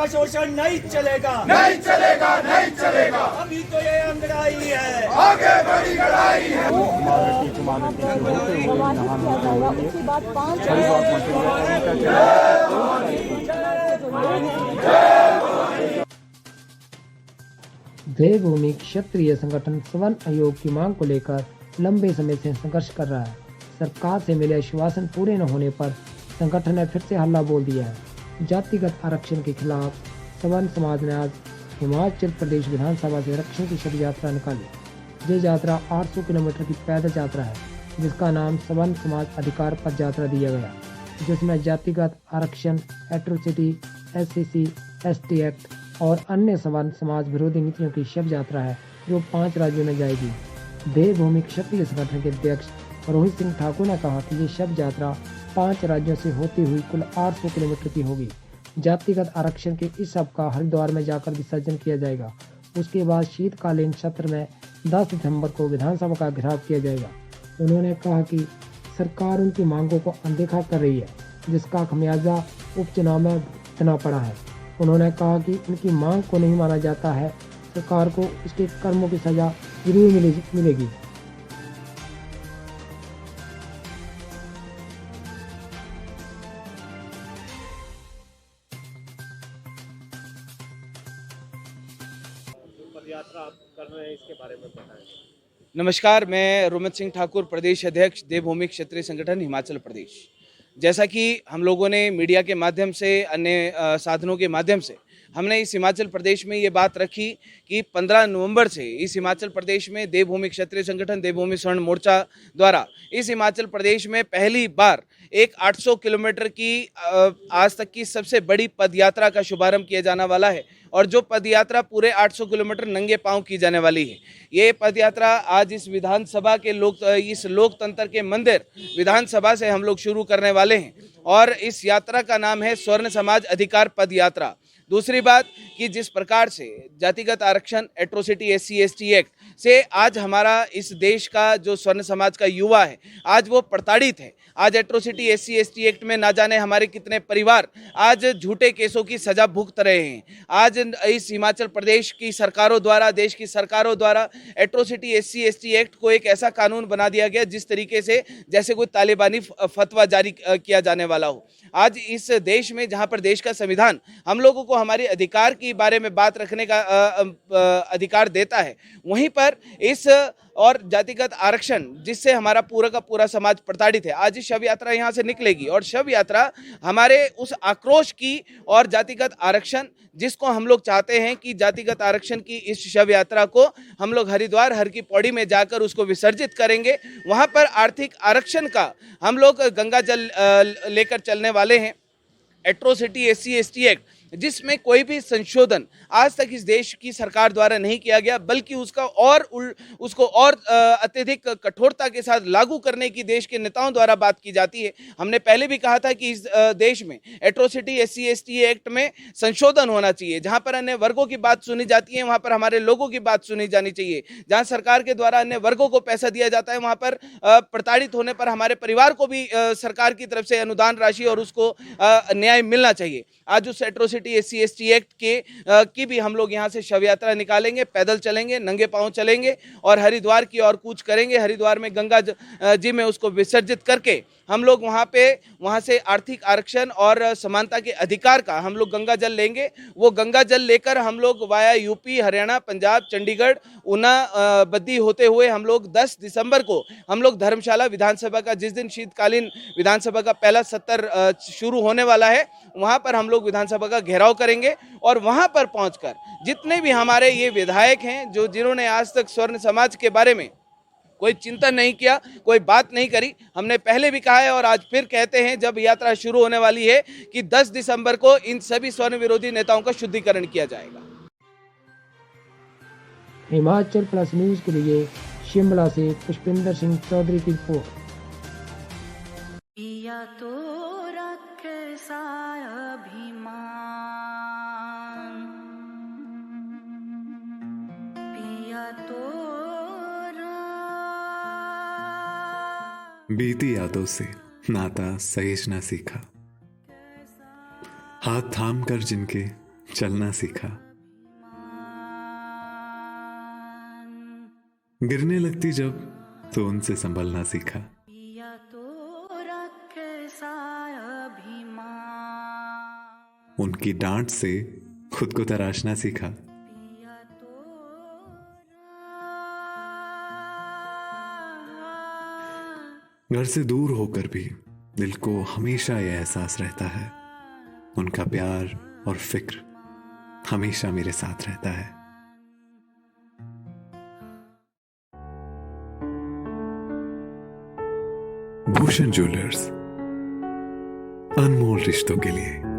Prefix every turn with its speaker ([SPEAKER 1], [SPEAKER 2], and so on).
[SPEAKER 1] का शोषण नहीं चलेगा,
[SPEAKER 2] नहीं चलेगा, नहीं चलेगा।
[SPEAKER 1] अभी तो ये अंगड़ाई है,
[SPEAKER 2] आगे बड़ी लड़ाई है।
[SPEAKER 3] उसके बाद 5
[SPEAKER 4] देवभूमि क्षत्रिय संगठन सवन आयोग की मांग को लेकर लंबे समय से संघर्ष कर रहा है। सरकार से मिले आश्वासन पूरे न होने पर संगठन ने फिर से हल्ला बोल दिया है। जातिगत आरक्षण के खिलाफ सवन समाज ने आज हिमाचल प्रदेश विधानसभा से आरक्षण की शव यात्रा निकाली। ये यात्रा 800 किलोमीटर की पैदल यात्रा है, जिसका नाम सवन समाज अधिकार पद यात्रा दिया गया, जिसमें जातिगत आरक्षण, एट्रोसिटी, SCC, ST एक्ट और अन्य सवन समाज विरोधी नीतियों की शव यात्रा है, जो 5 राज्यों में जाएगी। देवभूमि क्षत्रिय संगठन के अध्यक्ष रोहित सिंह ठाकुर ने कहा कि ये शव यात्रा 5 राज्यों से होती हुई कुल 800 किलोमीटर की होगी। जातिगत आरक्षण के इस शव का हरिद्वार में जाकर विसर्जन किया जाएगा। उसके बाद शीतकालीन सत्र में 10 दिसंबर को विधानसभा का घेराव किया जाएगा। उन्होंने कहा कि सरकार उनकी मांगों को अनदेखा कर रही है, जिसका खमियाजा उपचुनाव में भुगतना पड़ा है। उन्होंने कहा कि उनकी मांग को नहीं माना जाता है, सरकार को उसके कर्मों की सजा जरूर मिलेगी।
[SPEAKER 5] यात्रा आप कर रहे हैं, इसके बारे में बताएं।
[SPEAKER 6] नमस्कार, मैं रोमित सिंह ठाकुर, प्रदेश अध्यक्ष देवभूमि क्षत्रिय संगठन हिमाचल प्रदेश। जैसा कि हम लोगों ने मीडिया के माध्यम से, अन्य साधनों के माध्यम से हमने इस हिमाचल प्रदेश में ये बात रखी कि 15 नवंबर से इस हिमाचल प्रदेश में देवभूमि क्षत्रिय संगठन देवभूमि स्वर्ण मोर्चा द्वारा इस हिमाचल प्रदेश में पहली बार एक 800 किलोमीटर की आज तक की सबसे बड़ी पदयात्रा का शुभारंभ किया जाने वाला है, और जो पदयात्रा पूरे 800 किलोमीटर नंगे पांव की जाने वाली है। ये पदयात्रा आज इस विधानसभा के इस लोकतंत्र के मंदिर विधानसभा से हम लोग शुरू करने वाले हैं, और इस यात्रा का नाम है स्वर्ण समाज अधिकार पद यात्रा। दूसरी बात कि जिस प्रकार से जातिगत आरक्षण, एट्रोसिटी, SC ST एक्ट से आज हमारा इस देश का जो स्वर्ण समाज का युवा है आज वो प्रताड़ित है। आज एट्रोसिटी, SC ST एक्ट में ना जाने हमारे कितने परिवार आज झूठे केसों की सजा भुगत रहे हैं। आज इस हिमाचल प्रदेश की सरकारों द्वारा, देश की सरकारों द्वारा एट्रोसिटी, SC ST एक्ट को एक ऐसा कानून बना दिया गया जिस तरीके से जैसे कोई तालिबानी फतवा जारी किया जाने वाला हो। आज इस देश में जहां पर देश का संविधान हम लोगों को हमारे अधिकार के बारे में बात रखने का अधिकार देता है, वहीं पर इस और जातिगत आरक्षण जिससे हमारा पूरा का पूरा समाज प्रताड़ित है। आज शव यात्रा यहाँ से निकलेगी, और शव यात्रा हमारे उस आक्रोश की और जातिगत आरक्षण जिसको हम लोग चाहते हैं कि जातिगत आरक्षण की इस शव यात्रा को हम लोग हरिद्वार, हर की पौड़ी में जाकर उसको विसर्जित करेंगे। वहाँ पर आर्थिक आरक्षण का हम लोग गंगा जल लेकर चलने वाले हैं। एट्रोसिटी, SC ST एक्ट जिसमें कोई भी संशोधन आज तक इस देश की सरकार द्वारा नहीं किया गया, बल्कि उसको और अत्यधिक कठोरता के साथ लागू करने की देश के नेताओं द्वारा बात की जाती है। हमने पहले भी कहा था कि इस देश में एट्रोसिटी, SC ST एक्ट में संशोधन होना चाहिए। जहां पर अन्य वर्गों की बात सुनी जाती है, वहां पर हमारे लोगों की बात सुनी जानी चाहिए। जहां सरकार के द्वारा अन्य वर्गों को पैसा दिया जाता है, वहां पर प्रताड़ित होने पर हमारे परिवार को भी सरकार की तरफ से अनुदान राशि और उसको न्याय मिलना चाहिए। आज उस एट्रोसिटी, SC ST एक्ट की भी हम लोग यहाँ से शव यात्रा निकालेंगे, पैदल चलेंगे, नंगे पांव चलेंगे और हरिद्वार की ओर कूच करेंगे। हरिद्वार में गंगा जी में उसको विसर्जित करके हम लोग वहाँ से आर्थिक आरक्षण और समानता के अधिकार का हम लोग गंगा जल लेंगे। वो गंगा जल लेकर हम लोग वाया यूपी, हरियाणा, पंजाब, चंडीगढ़, ऊना, बद्दी होते हुए हम लोग 10 दिसंबर को हम लोग धर्मशाला विधानसभा का, जिस दिन शीतकालीन विधानसभा का पहला सत्र शुरू होने वाला है, वहाँ पर हम लोग विधानसभा का घेराव करेंगे। और वहाँ पर पहुँचकर जितने भी हमारे ये विधायक हैं जिन्होंने आज तक स्वर्ण समाज के बारे में कोई चिंतन नहीं किया, कोई बात नहीं करी, हमने पहले भी कहा है और आज फिर कहते हैं जब यात्रा शुरू होने वाली है कि 10 दिसंबर को इन सभी स्वर्ण विरोधी नेताओं का शुद्धिकरण किया जाएगा।
[SPEAKER 4] हिमाचल प्लस न्यूज के लिए शिमला से पुष्पिंदर सिंह चौधरी की रिपोर्ट।
[SPEAKER 7] बीती यादों से नाता सहेजना सीखा, हाथ थाम कर जिनके चलना सीखा। गिरने लगती जब तो उनसे संभलना सीखा। उनकी डांट से खुद को तराशना सीखा। घर से दूर होकर भी दिल को हमेशा यह एहसास रहता है, उनका प्यार और फिक्र हमेशा मेरे साथ रहता है। भूषण ज्वेलर्स, अनमोल रिश्तों के लिए।